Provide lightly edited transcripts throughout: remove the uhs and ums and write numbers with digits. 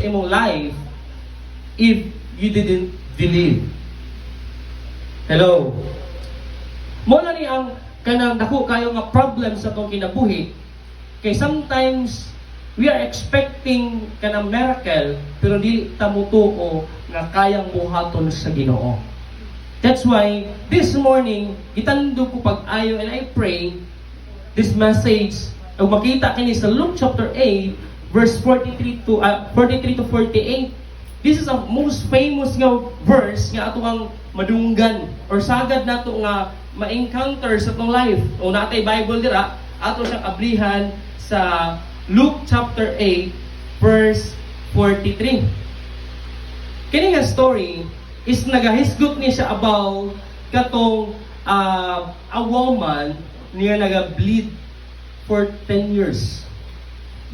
sa imong life if you didn't believe. Hello. Mo na ni ang kanang dako kayo nga problem sa tong kinabuhi. Kay sometimes we are expecting kanang miracle pero di ta mutuo nga kayang buhaton sa Ginoo. That's why this morning gitando ko pag-ayo and I pray this message ug makita kini sa Luke chapter 8 verse 43 to 48. This is a most famous nga verse nga ato ang madunggan or sagad nato nga ma-encounter sa tong life. O natay Bible dira, ato siyang ablihan sa Luke chapter 8 verse 43. Kini nga story is nagahisgot ni siya about katong a woman niya naga-bleed for 10 years.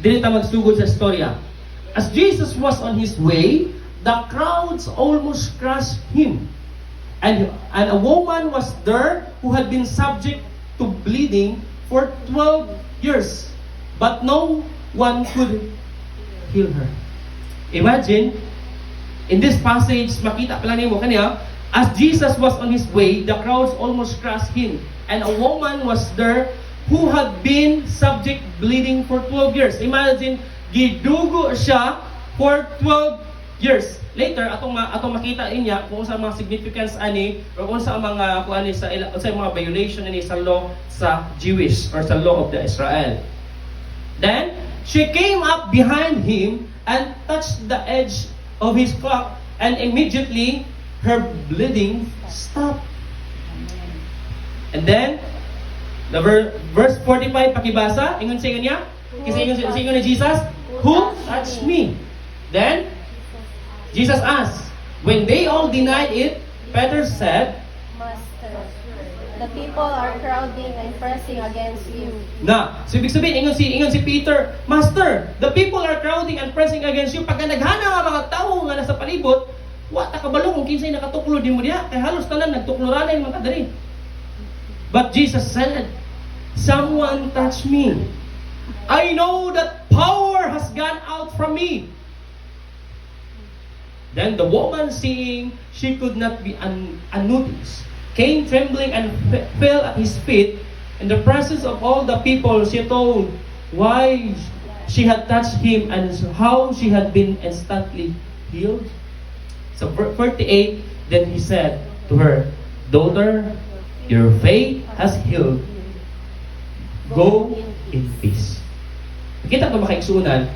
Dili ta magsugod sa storya. As Jesus was on his way, the crowds almost crushed him. And a woman was there who had been subject to bleeding for 12 years. But no one could heal her. Imagine, in this passage, makita pala niyo kaniya, as Jesus was on his way, the crowds almost crushed him. And a woman was there who had been subject bleeding for 12 years. Imagine, gidugo siya for 12 years. Later atong makita niya kung sa mga significance ani or kung sa mga kuan sa mga violation ani sa law sa Jewish or sa law of the Israel. Then she came up behind him and touched the edge of his cloak, and immediately her bleeding stopped. And then the verse 45 pakibasa, ingon sa niya, kasi ingon ni Jesus, who touched me? Then Jesus asked. When they all denied it, Peter said, Master, the people are crowding and pressing against you. So ibig sabihin, ingon si Peter, Master, the people are crowding and pressing against you. Pagka naghana nga mga tao nga nasa palibot, wa ta kabalo kung kinsay nakatuklo di mo diha, kay halos tanan nagtukloran yung mga kadari. But Jesus said, someone touched me. I know that power has gone out from me. Then the woman, seeing she could not be unnoticed, came trembling and fell at his feet. In the presence of all the people, she told why she had touched him and how she had been instantly healed. So 48, then he said to her, Daughter, your faith has healed. Go in peace. Kita ko makaigsunan,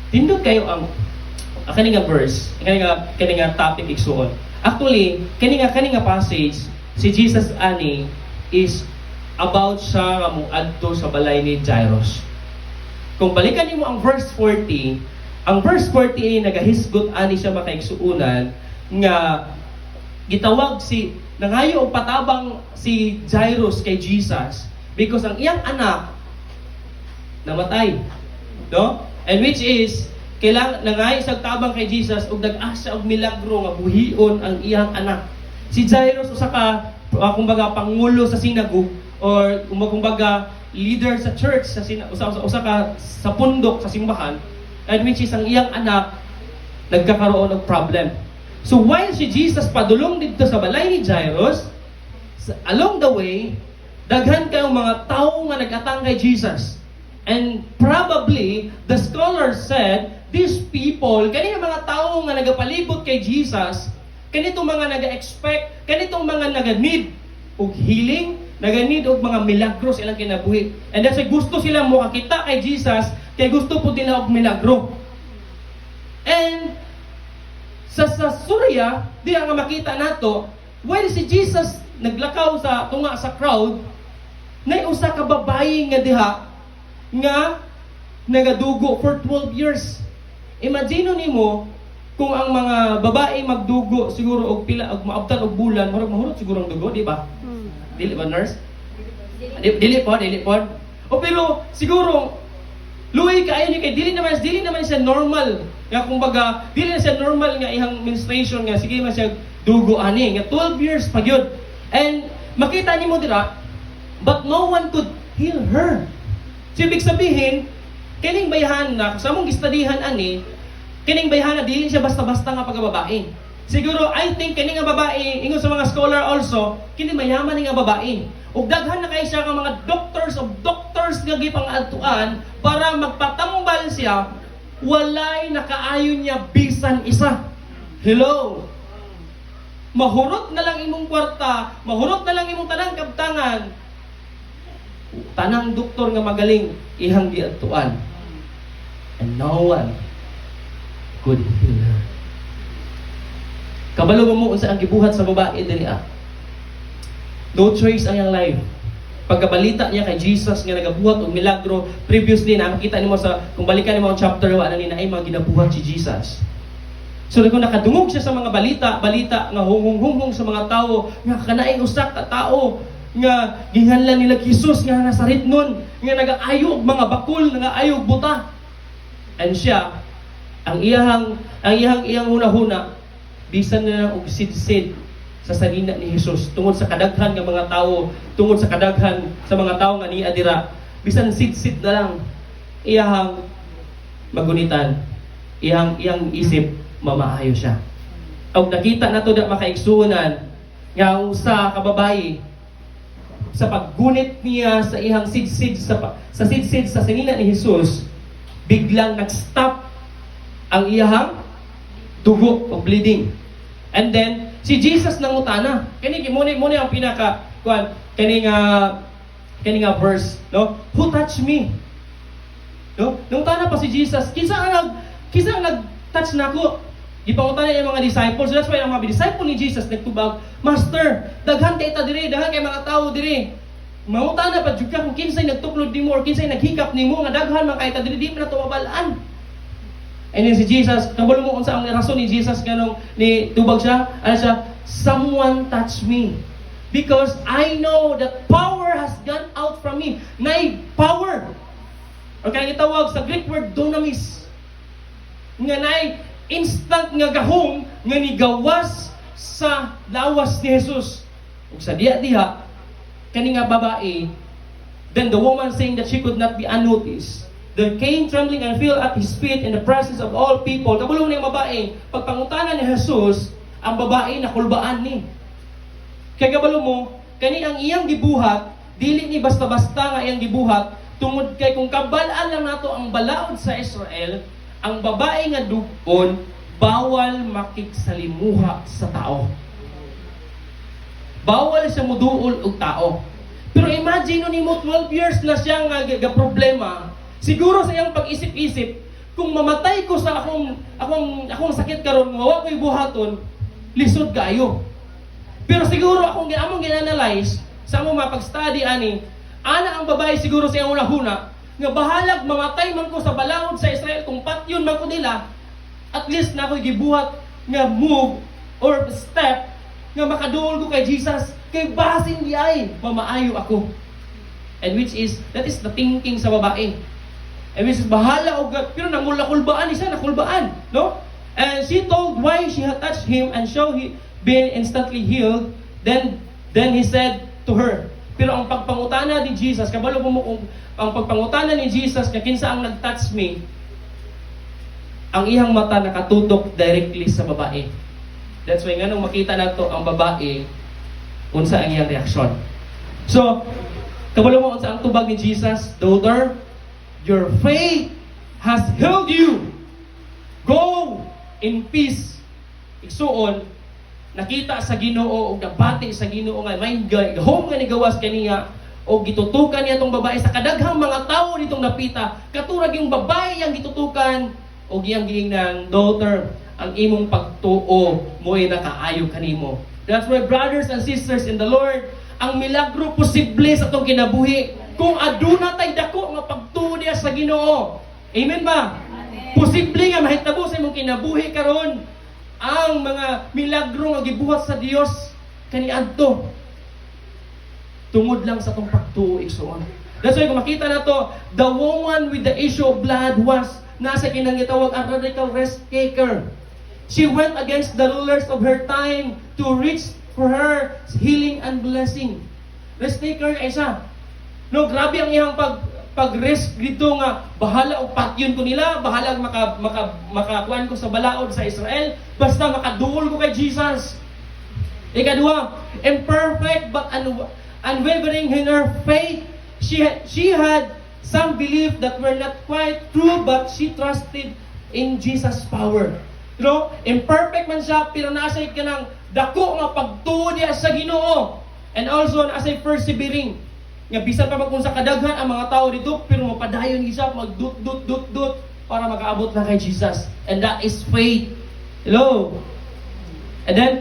tindot kayo ang kani nga verse, kani nga topic igsuon. Actually, kani nga passage si Jesus ani is about siya nga moadto sa balay ni Jairus. Kung balikan nimo ang verse 40, ang verse 40 nagahisgot ani siya makaigsuunan nga gitawag nangayo og patabang si Jairus kay Jesus because ang iyang anak namatay. No? And which is kailangan nangay sa tabang kay Jesus ug nag-asa og milagro nga buhion ang iyang anak. Si Jairus usa ka kumbaga pangulo sa synagogue or kumbaga leader sa church sa usa ka sa pundok sa simbahan, and which is ang iyang anak nagkakaroon og problem. So while si Jesus padulong dito sa balay ni Jairus, along the way daghan kayong mga tawo nga nag-atang kay Jesus. And probably the scholars said these people, kanina mga tao nga nagapalibot kay Jesus, kanitong mga naga-expect, kanitong mga naga-need og healing, naga-need og mga milagro sa ilang kinabuhi. And that's why gusto silang makakita kay Jesus, kay gusto po nila og milagro. And sa Surya, di nga makita nato, while si Jesus naglakaw sa tunga sa crowd, na usa ka babae nga diha nga nagadugo for 12 years. Imagine nimo kung ang mga babae magdugo siguro og pila og maabtan og bulan, mahurot siguro ang dugo, di ba? Dili ba, nurse? Dili po. O pero siguro luoy kaayo ni kay dili naman siya normal. Nga kumbaga, dili na siya normal nga ihang menstruation nga sige man siya dugo ani nga 12 years pa gyud. And makita nimo dira, but no one could heal her. So ibig sabihin, kining bayahan na sa among gistudihan ani, Kining bayhana dili siya basta-basta nga pagbabae. Siguro I think kini nga babae ingon sa mga scholar also, kini mayaman ni nga babae. Ug daghan na kay siya nga mga doctors of doctors nga gipang-adtuan para magpatambal siya, walay nakaayon niya bisan isa. Hello. Mahurot na lang imong kwarta, mahurot na lang imong tanang kabtangan. Tanang doktor nga magaling ihang giadtuan. And no one could heal her. Kabalo mo unsa ang gibuhat sa babae diri ah. No choice ang iyang life. Pagkabalita niya kay Jesus nga nagabuhat og milagro, previously na makita nimo sa kung balikan nimo ang chapter 1 ani naay mga ginabuhat si Jesus. So kung nakadungog siya sa mga balita nga hunghong sa mga tao nga kanaay usak ka tao nga ginganlan nila Jesus nga nasarit nun, nga nagaayo og mga bakul, nagaayo og buta. And siya ang iyang hunahuna bisan na og sidsid sa salina ni Jesus tungod sa kadaghan nga mga tao, tungod sa kadaghan sa mga tao nga niya dira, bisan sidsid na lang iyang magunitan, iyang isip mamaayo siya. Og nakita nato da makaigsuonan nga ang usa ka babae sa paggunit niya sa iyang sidsid sa sidsid sa salina ni Jesus, biglang nag-stop ang iyang dugo o bleeding. And then si Jesus nangutana. Kani muna ang pinaka kani nga verse, no? Who touched me? No? Nangutana pa si Jesus, kinsa ang nag-touch nako? Gipangutana yung mga disciples. So that's why ang mga disciple ni Jesus nagtubag, Master, daghan kay ta diri, daghan kay mga tao diri. Mangutana pa jud ka kung kinsay nagtuklod nimo or kinsay naghikap nimo nga daghan man kay ta diri, di man nato mabalaan. And then si Jesus, kabalo mo unsa ang rason ni Jesus ganong ni tubag siya, ano siya, someone touched me. Because I know that power has gone out from me. Nay power. O kaya gitawag sa Greek word dunamis. Nga nay instant nga gahom nga nigawas sa lawas ni Jesus. Ug sa diha kani nga babae, then the woman saying that she could not be unnoticed, there came trembling and fell at his feet in the presence of all people. Kabulong niyang babae, pagpangutanan ni Jesus, ang babae nakulbaan ni. Kaya kabalo mo, kani ang iyang gibuhat, dili ni basta-basta nga iyang gibuhat, tungod kay kung kabalaan lang nato ang balaod sa Israel, ang babae nga dugon, bawal makiksalimuha sa tao. Bawal siya muduol og tao. Pero imagine nimo 12 years na siya nga problema. Siguro sa iyang pag-isip-isip, kung mamatay ko sa akong sakit karon, mawa ko'y buhaton, lisod kaayo. Pero siguro among ginanalyze sa among mapag-study ani, ana ang babae siguro sa iyang unahuna, nga bahalag mamatay man ko sa balaod sa Israel, kung patyon man ko nila, at least na ako'y gibuhat nga move or step nga makaduol ko kay Jesus, kay basin di ay mamaayo ako. And that is the thinking sa babae. And which is bahala og pero nakulbaan siya, nakulbaan, no? And she told why she had touched him and so he been instantly healed. Then he said to her. Pero ang pagpangutana ni Jesus, kabalo mo kung ang pagpangutana ni Jesus nga kinsa ang nag-touch me, ang iyang mata nakatutok directly sa babae. That's why nganong makita nato ang babae unsa ang iyang reaksyon. So, kabalo mo unsa ang tubag ni Jesus, daughter, your faith has healed you. Go in peace. Igsuon, nakita sa Ginoo o nabati sa Ginoo nga may gahom nga nigawas kaniya o gitutukan niya tong babae sa kadaghang mga tawo nitong napita. Katurag yung babae yang gitutukan o giyang giingnan, daughter, ang imong pagtuo mo'y nakaayo kanimo. That's why brothers and sisters in the Lord, ang milagro posible sa itong kinabuhi kung aduna tay dako nga pagtuo niya sa Ginoo. Amen ba? Amen. Posible nga mahitabo sa imong kinabuhi karon ang mga milagro nga gibuhat sa Dios kaniadto. Tungod lang sa itong pagtuo igsoon. That's why kung makita nato, the woman with the issue of blood was nasa kinangitawag ang radical risk taker. She went against the rulers of her time to reach for her healing and blessing. Risk taker ay siya. No, grabe ang iyang pag-risk dito nga, bahala og patyon ko nila, bahala og makakuan ko sa balaod sa Israel, basta makaduol ko kay Jesus. Ikadua, imperfect but unwavering in her faith. She had some belief that were not quite true, but she trusted in Jesus' power. You know, imperfect man siya, pero nasa ka ng dako nga pagtuo niya sa Ginoo. And also, nasa persevering. Nga bisan pa kung sa kadaghan ang mga tao dito, pero mapadayon siya, magdut para makaabot na kay Jesus. And that is faith. Hello? And then,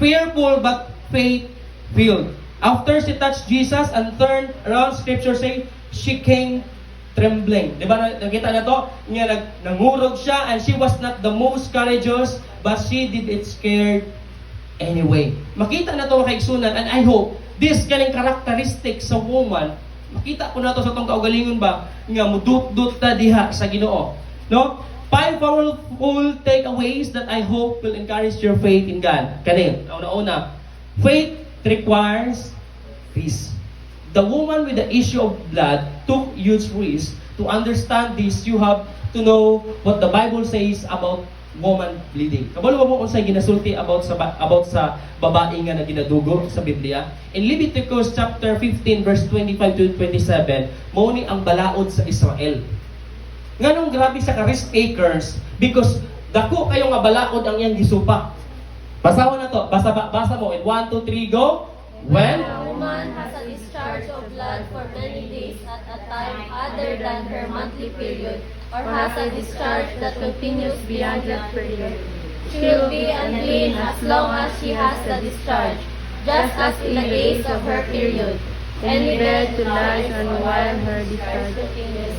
fearful but faith-filled. After she touched Jesus and turned around, Scripture say, she came trembling. Di ba nakita na to? Nangurog siya and she was not the most courageous, but she did it scared anyway. Makita na to kaigsunan, and I hope this kaning characteristic sa woman, makita ko na to sa tong kaugalingon ba nga mudut-dut ta diha sa Ginoo. No? 5 powerful takeaways that I hope will encourage your faith in God. Kani, una-una, faith requires risk. The woman with the issue of blood took huge risk. To understand this, you have to know what the Bible says about woman bleeding. Kabalo mo unsay ginasulti about sa babae nga ginadugo sa Biblia. In Leviticus chapter 15 verse 25 to 27, mao ni ang balaod sa Israel. Nganong grabe sa risk takers because dako kayo nga balaod ang iyang gisupa. Basahan na to. Basa mo in 1 2 3 go. When a woman has a discharge of blood for many days at a time other than her monthly period, or has a discharge that continues beyond that period, she will be unclean as long as she has the discharge, just as in the days of her period. Any bed to lie on while her discharge continues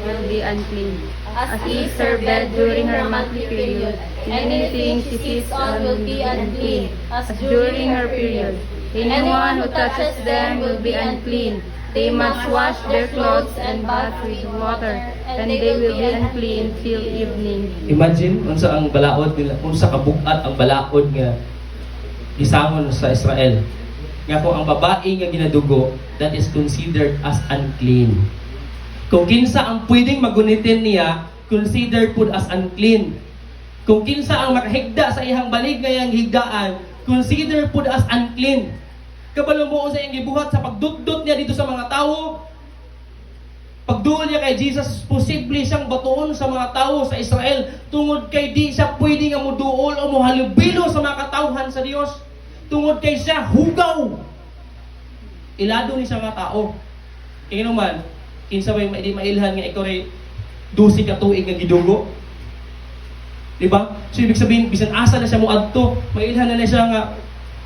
will be unclean, as as is her bed during her monthly period. anything she sits on will be unclean, As during her period. Anyone who touches them will be unclean. They must wash their clothes and bath with water, and they will be unclean till evening. imagine unsa ang balaod nila, unsa kabugat ang balaod nga gisamon sa Israel. Nga kung ang babae nga ginadugo, that is considered as unclean. Kung kinsa ang pwedeng magunitin niya, considered pud as unclean. Kung kinsa ang makahigda sa ihang balig nga iyang higdaan, considered pud as unclean. Kabalo mo sa iyang gibuhat sa pagdutdut niya dito sa mga tao, pagduol niya kay Jesus, posible siyang batuon sa mga tao sa Israel tungod kay di siya pwede nga muduol o muhalubilo sa mga katawhan sa Dios. Tungod kay siya hugaw. Ilado ni siya nga tao. Kaya naman, kinsa ba yung mailhan nga ikaw rin 12 ka tuig nga gidugo? Diba? So ibig sabihin, bisan asa na siya mo adto, mailhan na siya nga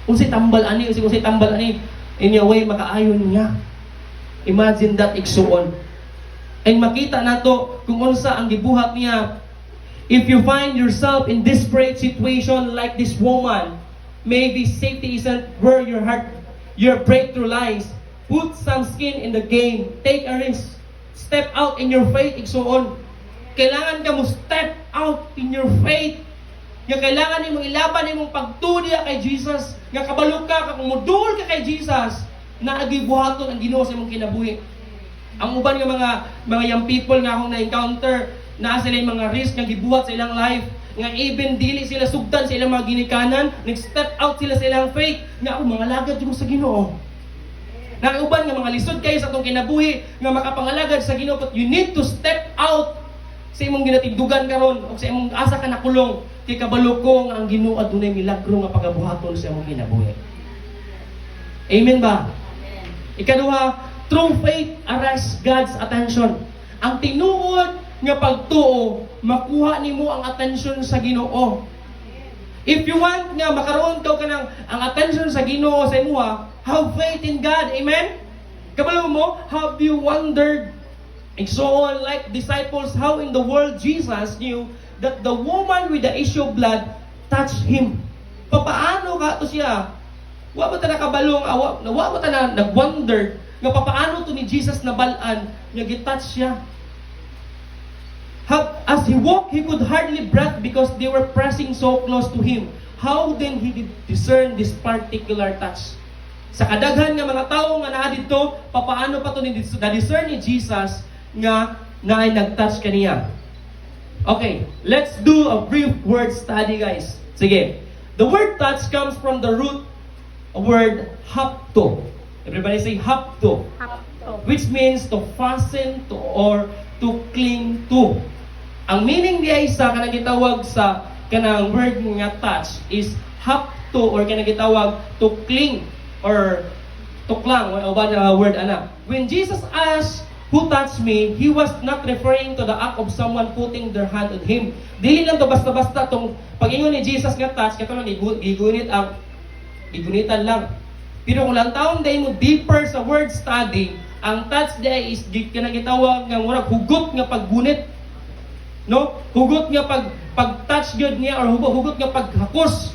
unsay tambal ani, unsay tambal ani, in a way makaayon niya. Imagine that igsuon. And makita nato kung unsa ang gibuhat niya. If you find yourself in desperate situation like this woman, maybe safety isn't where your breakthrough lies. Put some skin in the game. Take a risk. Step out in your faith, igsuon. Kailangan ka mo step out in your faith. Nga kailangan nimo ilaban imong pagtudiya kay Jesus. Nga kabalo ka kung mudul ka kay Jesus, na agibuhaton ang Ginoo sa imong kinabuhi. Ang uban nga mga young people nga akong na-encounter, na sila yung mga risk nga gibuhat sa ilang life, nga even dili sila sugdan sa ilang mga ginikanan, nag-step out sila sa ilang faith, nga mga lagad yung sa Ginoo. Na uban nga mga lisod kayo sa atong kinabuhi, nga makapangalagad sa Ginoo, but you need to step out sa imong ginatindugan karon o sa imong asa ka nakulong, kay kabalo ko nga ang Ginoo adunay milagro nga pagabuhaton sa imong kinabuhi. Amen ba? Amen. Ikaduha, true faith arrests God's attention. Ang tinuod nga pagtuo, makuha nimo ang attention sa Ginoo. If you want nga makaroon ka ng ang attention sa Ginoo sa imuha, have faith in God. Amen? Kabalo mo, have you wondered, and so on, like disciples, how in the world Jesus knew that the woman with the issue of blood touched him? Papaano ka to siya? Wa ba ta nakabalong, wa ba ta na nag-wonder nga papaano to ni Jesus nabalaan nga gitouch siya? As he walked, he could hardly breathe because they were pressing so close to him. How then he did discern this particular touch? Sa kadaghan nga mga tao nga naa dito, papaano pa to ni na-discern ni Jesus nga naay nag-touch kaniya. Okay, let's do a brief word study, guys. Sige. The word touch comes from the root word hapto. Everybody say hapto. Which means to fasten to or to cling to. Ang meaning niya sa kanang gitawag sa kanang word nga touch is hapto or kanang gitawag to cling or to clang o ba na word ana. When Jesus asked who touched me, he was not referring to the act of someone putting their hand on him. Dili lang to basta-basta tong pag-ingon ni Jesus nga touch katong gigunitan lang. Pero kung lang taon dahil mo deeper sa word study, ang touch day is kanang gitawag nga murag hugot nga paggunit. No? Hugot nga pag-touch gyud niya or hugot nga paghakos.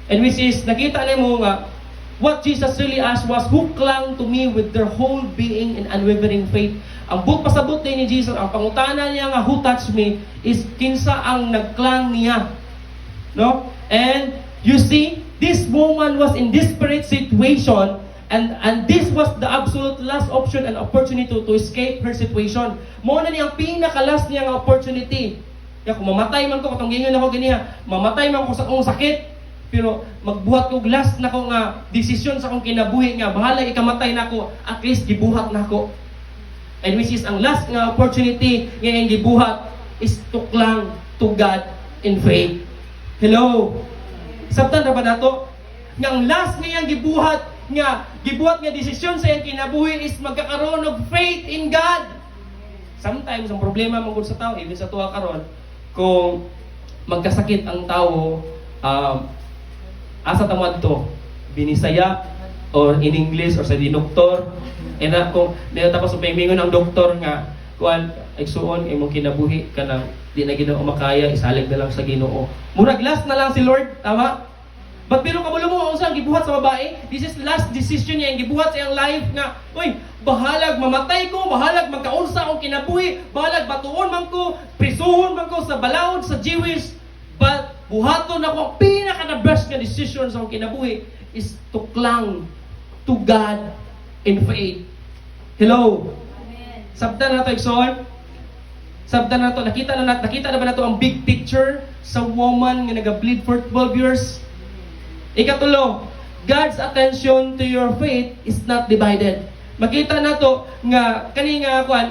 And which is nakita nimo nga what Jesus really asked was who clung to me with their whole being in unwavering faith. Ang pasabot din ni Jesus, ang pangutana niya nga who touched me is kinsa ang nagklang niya. No? And you see, this woman was in desperate situation and this was the absolute last option and opportunity to escape her situation. Mo na niyang pinaka-last niya nga opportunity. Kaya kung mamatay man ko, katong gingon ako ganiya, mamatay man ko sa akong sakit, pero magbuhat ko last na ko nga desisyon sa akong kinabuhi nga bahala ikamatay na ko, at least gibuhat na ko. And which is ang last nga opportunity nga yung gibuhat is to cling to God in faith. Hello. Sabtan ra ba nato? Nga ang last nga yung gibuhat nga desisyon sa iyang kinabuhi is magkakaroon of faith in God. Sometimes ang problema mong sa tao, even sa tuwa karon, kung magkasakit ang tao, asa tamad to, binisaya or in English or sa dinoktor, and kung tapos upingon ang doktor nga kuan igsuon imong kinabuhi kanang di na Ginoo makaya, isalig na lang sa Ginoo. Murag last na lang si Lord, tama? But pero kamulo mo unsa ang gibuhat sa babae? This is the last decision niya, ang gibuhat sa iyang life nga, oy, bahalag mamatay ko, bahalag magkaunsa akong kinabuhi, bahalag batuon man ko, prisuhon man ko sa balaod sa Jewish, but buhaton ako, pinaka-best nga decision sa akong kinabuhi is to cling to God in faith. Hello? Amen. Sabtan na to, Ikson? Sabtan na to, nakita na ba na to ang big picture sa woman nga nag-bleed for 12 years? Ikatulo, God's attention to your faith is not divided. Makita na to nga kani nga kuan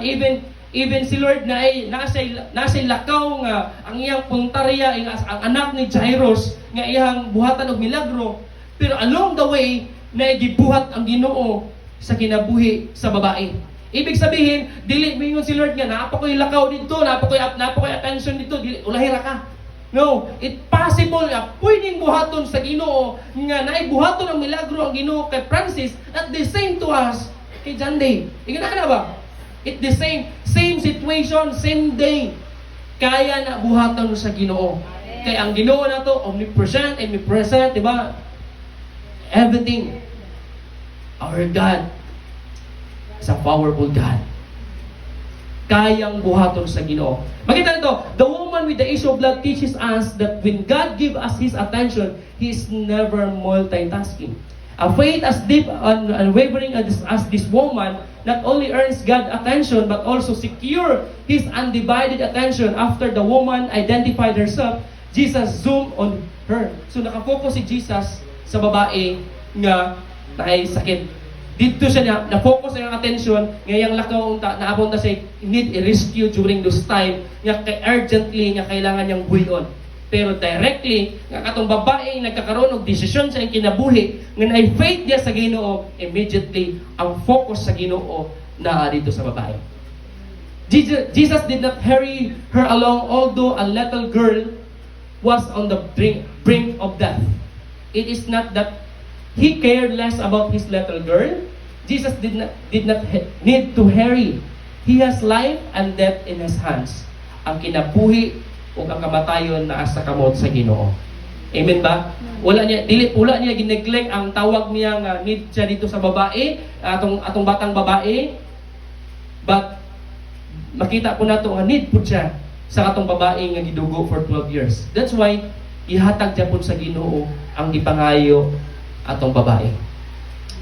even si Lord na ay nasa lakaw nga ang iyang puntarya ang anak ni Jairus nga iyang buhatan og milagro, pero along the way na gibuhat ang Ginoo sa kinabuhi sa babae. Ibig sabihin, dili mingon si Lord nga naapa ko'y lakaw dito, naapa ko'y attention dito, dili ulahi ra ka. No, it possible nga pwedeng buhaton sa Ginoo nga naay buhaton ang milagro ang Ginoo kay Francis at the same to us kay John Day. Ingana ka na ba? It the same situation, same day. Kaya na buhaton sa Ginoo. Kay ang Ginoo na to omnipresent, di ba? Everything. Our God is a powerful God. Kayang buhaton sa Ginoo. Makita nito, the woman with the issue of blood teaches us that when God gives us His attention, He is never multitasking. A faith as deep and unwavering as this woman not only earns God's attention but also secure His undivided attention. After the woman identified herself, Jesus zoomed on her. So nakafocus si Jesus sa babae nga naay sakit. Dito siya na-focus ang attention ngayang lakaw naabot na siya need a rescue during those time nga urgently nga kailangan niyang buhion. Pero directly nga katong babae nagkakaroon og desisyon sa iyang kinabuhi nga naay faith niya sa Ginoo, immediately ang focus sa Ginoo na dito sa babae. Jesus did not hurry her along although a little girl was on the brink of death. It is not that He cared less about his little girl. Jesus did not need to hurry. He has life and death in His hands. Ang kinabuhi o ang kamatayon na asa kamot sa Ginoo. Amen ba? Wala niya gineglect ang tawag niya nga need siya dito sa babae, atong batang babae. But makita po nato nga need po siya sa atong babae nga gidugo for 12 years. That's why ihatag siya po sa Ginoo ang gipangayo atong babae.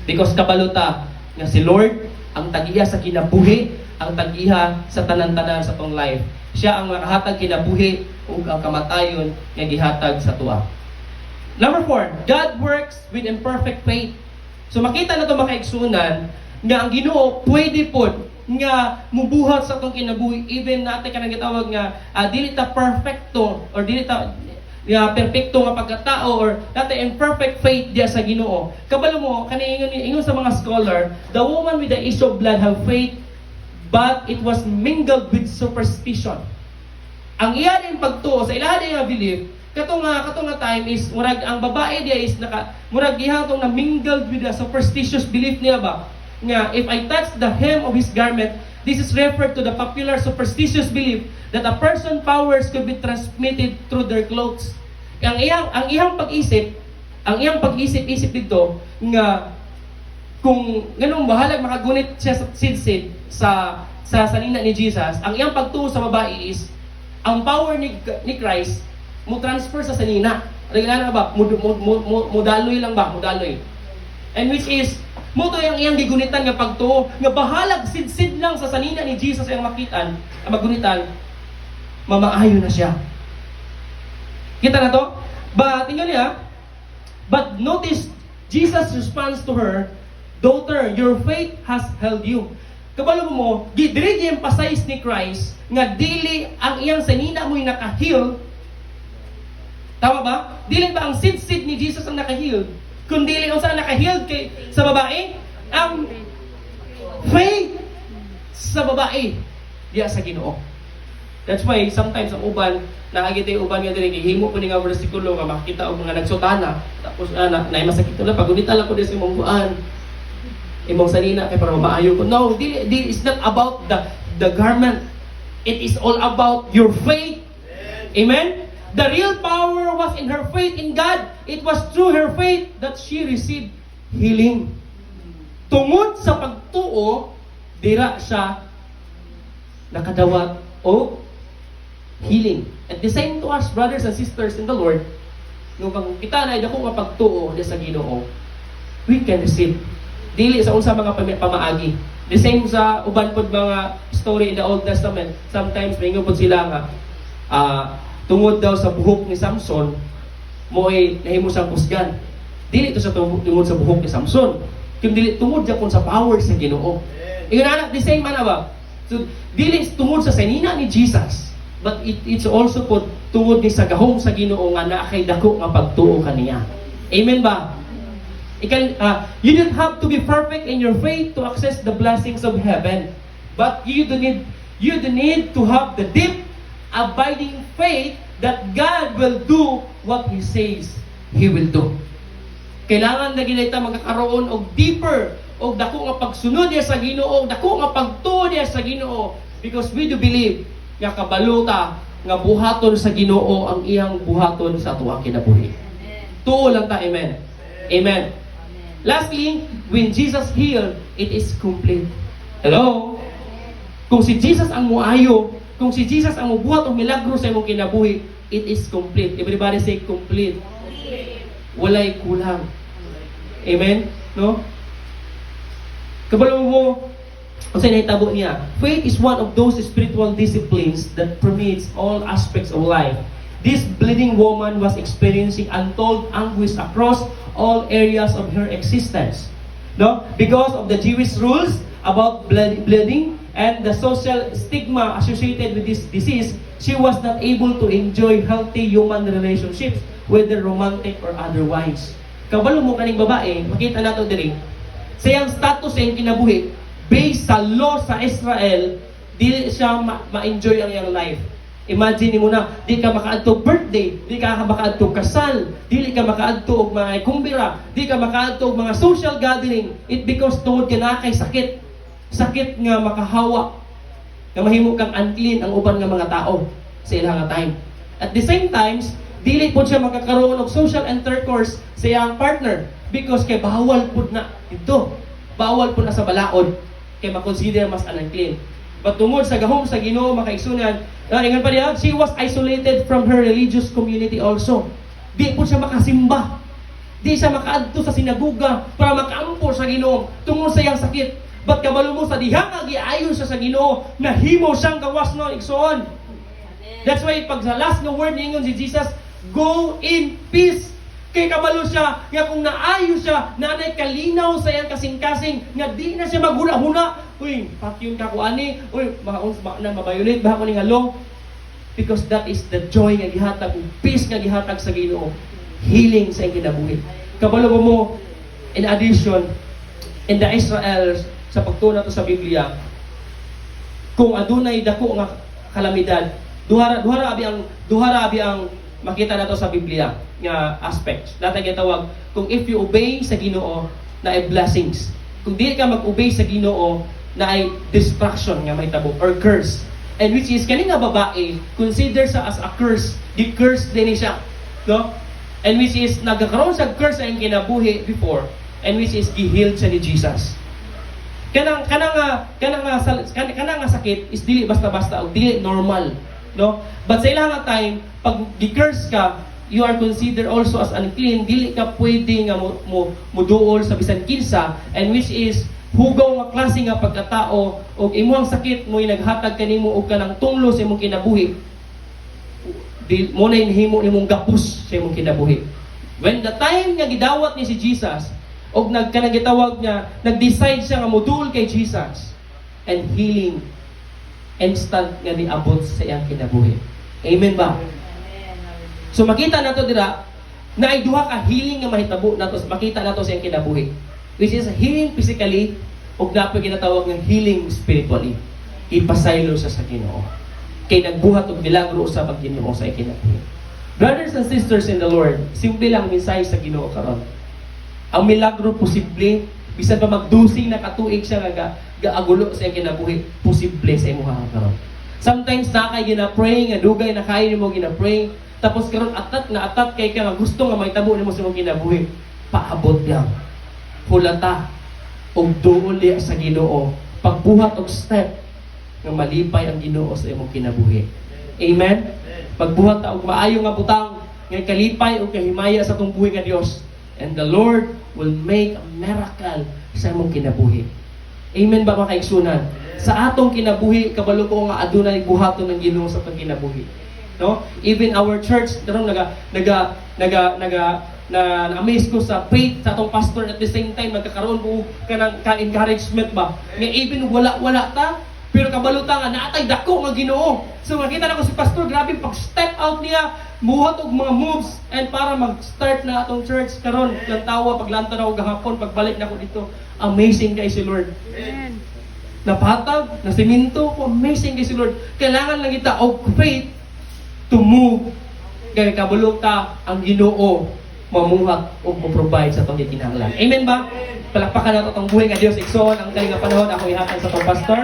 Because kabaluta nga si Lord ang tag-iya sa kinabuhi, ang tag-iya sa tanan-tanan sa tong life. Siya ang makahatag kinabuhi ug ang kamatayon nga gihatag sa tuwa. Number 4, God works with imperfect faith. So makita na ito makaigsunan nga ang Ginoo pwede pod nga mubuhat sa atong kinabuhi even natin kanang gitawag nga dili ta perfecto or dili ta nga perpekto nga pagkatao or dati imperfect faith diya sa Ginoo. Kabalo mo kani ingon sa mga scholar, the woman with the issue of blood have faith but it was mingled with superstition. Ang iya din pagtuo sa ilaha din nga belief katong nga time is murag ang babae diya is murag gihatong na mingled with the superstitious belief niya ba nga if I touch the hem of his garment, this is referred to the popular superstitious belief that a person powers could be transmitted through their clothes. Ang iyang pag-isip dito nga kung ganung bahalag makagunit siya sa sidsid sa sanina ni Jesus, ang iyang pagtuo sa babae is ang power ni Christ mo transfer sa sanina. Regala ba? Mudaloy lang ba? Mudaloy. And which is mo to yung iyang gigunitan nga pagtuo nga bahalag sidsid lang sa sanina ni Jesus ang makitan, ang magunitan, mamaayo na siya. Kita na to? But tingnan niya, but notice Jesus responds to her, "Daughter, your faith has held you." Kabalo mo, dili gi-emphasize ni Christ nga dili ang iyang sanina mo'y naka-heal. Tama ba? Dili ba ang sidsid ni Jesus ang naka-heal? Kundi unsa naka-healed kay sa babae? Ang faith sa babae diya sa Ginoo. That's why sometimes ang uban nakagitay uban nga diri gihimo ko ni nga bersikulo nga makita og mga nagsutana tapos naay masakit na pagunitan lang ko di sa imong buan. Imong sanina kay para maayo ko. No, dili it's not about the garment. It is all about your faith. Amen. The real power was in her faith in God. It was through her faith that she received healing. Tungod sa pagtuo, dira siya nakadawat o healing. At the same to us, brothers and sisters in the Lord, nung kita na dako nga pagtuo sa Ginoo, we can receive. Dili sa unsa mga pamaagi. The same sa uban pod mga story in the Old Testament. Sometimes ringo pod sila nga tungod daw sa buhok ni Samson mo ay nahimo siyang kusgan. Dili to sa tungod sa buhok ni Samson, kundi dili tungod sa sa power sa Ginoo. Ingon ana the same ana ba? So dili tungod sa sanina ni Jesus, but it's also po tungod ni sa gahom sa Ginoo nga naa kay dako nga pagtuo kaniya. Amen ba? You don't have to be perfect in your faith to access the blessings of heaven, but you need to have the deep abiding faith that God will do what He says He will do. Kailangan na ginita magkakaroon og deeper og dako nga pagsunod niya sa Ginoo, dako nga pagtuo niya sa Ginoo, because we do believe nga kabaluta nga buhaton sa Ginoo ang iyang buhaton sa atuang kinabuhi. Tuo lang ta, amen. Amen. Lastly, when Jesus healed, it is complete. Hello? Kung si Jesus ang muayo, kung si Jesus ang mubuhat o milagro sa imong kinabuhi, it is complete. Everybody say complete. Walay kulang. Amen? No? Kabalo mo, kung saan nahitabo niya, faith is one of those spiritual disciplines that permeates all aspects of life. This bleeding woman was experiencing untold anguish across all areas of her existence. No? Because of the Jewish rules about bleeding, and the social stigma associated with this disease, she was not able to enjoy healthy human relationships, whether romantic or otherwise. Kabalo mo kaning babae, makita nato diri, sa iyang status sa iyang kinabuhi, based sa law sa Israel, dili siya ma-enjoy ang iyang life. Imagine mo na, di ka makaadto birthday, di ka makaadto kasal, dili ka makaadto og mga kumbira, di ka makaadto og mga social gathering. It because tungod ka na kay sakit. Sakit nga makahawa, nga mahimo kang unclean ang uban nga mga tao sa ilang time. At the same times, dili po siya makakaroon og social intercourse sa iyang partner because kay bawal pud na ito. Bawal pud na sa balaod kay makonsider mas unclean. But tungod sa gahom sa Ginoo makaigsunan, ingon pa niya, she was isolated from her religious community also. Di po siya makasimba. Di siya makaadto sa sinaguga para makaampo sa Ginoo tungod sa iyang sakit. But kabalo mo sa diha nga giayon siya sa Ginoo, nahimo siyang gawas no igsoon. That's why pag sa last nga word niingon si Jesus, go in peace. Kay kabalo siya nga kung naayo siya, nanay kalinaw sa iyang kasing-kasing nga di na siya maghuna-huna. Uy, patyon ka ko ani, uy, mabayulit ba ako ning halong? Because that is the joy nga gihatag, peace nga gihatag sa Ginoo. Healing sa iyang kinabuhi. Kabalo mo, in addition, in the Israel, sa pagtuna to sa Biblia, kung adunay dako nga kalamidad, duhara abi ang makita nato sa Biblia nga aspects. Dati gitawag kung if you obey sa Ginoo na ay blessings. Kung di ka mag-obey sa Ginoo na ay destruction nga may tabo or curse. And which is kani nga babae consider sa as a curse. Di curse din siya, no? And which is nagkakaroon sa curse ang kinabuhi before, and which is gihiled siya ni Jesus. Kanang sakit is dili basta-basta o dili normal, no? But sa ilang time pag di-curse ka, you are considered also as unclean. Dili ka pwede nga muduol sa bisan kinsa, and which is hugaw nga klase nga pagkatao og imong sakit mo'y naghatag kanimo og kanang tunglo sa imong kinabuhi. Di mo na himo nimong gapus sa imong kinabuhi. When the time nga gidawat ni si Jesus, og kanang gitawag niya, nag-decide siya nga modul kay Jesus, and healing instant nga niabot sa iyang kinabuhi. Amen ba? So makita nato dira na ay duha ka healing nga mahitabo nato, makita nato sa iyang kinabuhi, which is healing physically og dapat ginatawag nga healing spiritually. Ipasaylo sa Ginoo kay nagbuhat og milagro sa pag-Ginoo sa iyang kinabuhi. Brothers and sisters in the Lord, simple lang mensahe sa Ginoo karon. Ang milagro posible, bisan pa magdusing na katuig siya nga gaagulo sa iyang kinabuhi, posible sa imong karon. Sometimes na kay gina-pray nga dugay na kay nimo gina-pray, tapos karon atat kay ka nga gusto nga mahitabo nimo sa imong kinabuhi, paabot lang. Hulata og duol diha sa Ginoo, pagbuhat og step nga malipay ang Ginoo sa imong kinabuhi. Amen. Pagbuhat ta og maayo nga butang nga kalipay og kahimaya sa atong buhi nga Dios, and the Lord will make a miracle sa imong kinabuhi. Amen ba mga kaigsunan? Sa atong kinabuhi, kabalo ko nga adunay buhaton ng Ginoo sa atong kinabuhi. No? Even our church, darong na-amaze ko sa faith sa atong pastor, at the same time nagkakaroon ko kanang ka-encouragement ba? Nga even wala ta, pero kabalo ta nga naatay dako nga Ginoo. So makita na ko si pastor, grabe pag-step out niya, muhat og mga moves and para mag-start na atong church karon. Lantawa paglanta na ko gahapon, pagbalik na ko dito. Amazing kay si Lord. Amen. Napatag, na siminto ko, amazing kay si Lord. Kailangan lang kita og faith to move. Kaya kabalo ta ang Ginoo mamuhat o mo-provide sa itong kinahanglan. Amen ba? Palakpakan nato itong buhay nga Diyos. Igsoon ang kaya nga panahon ako ihatag sa itong pastor.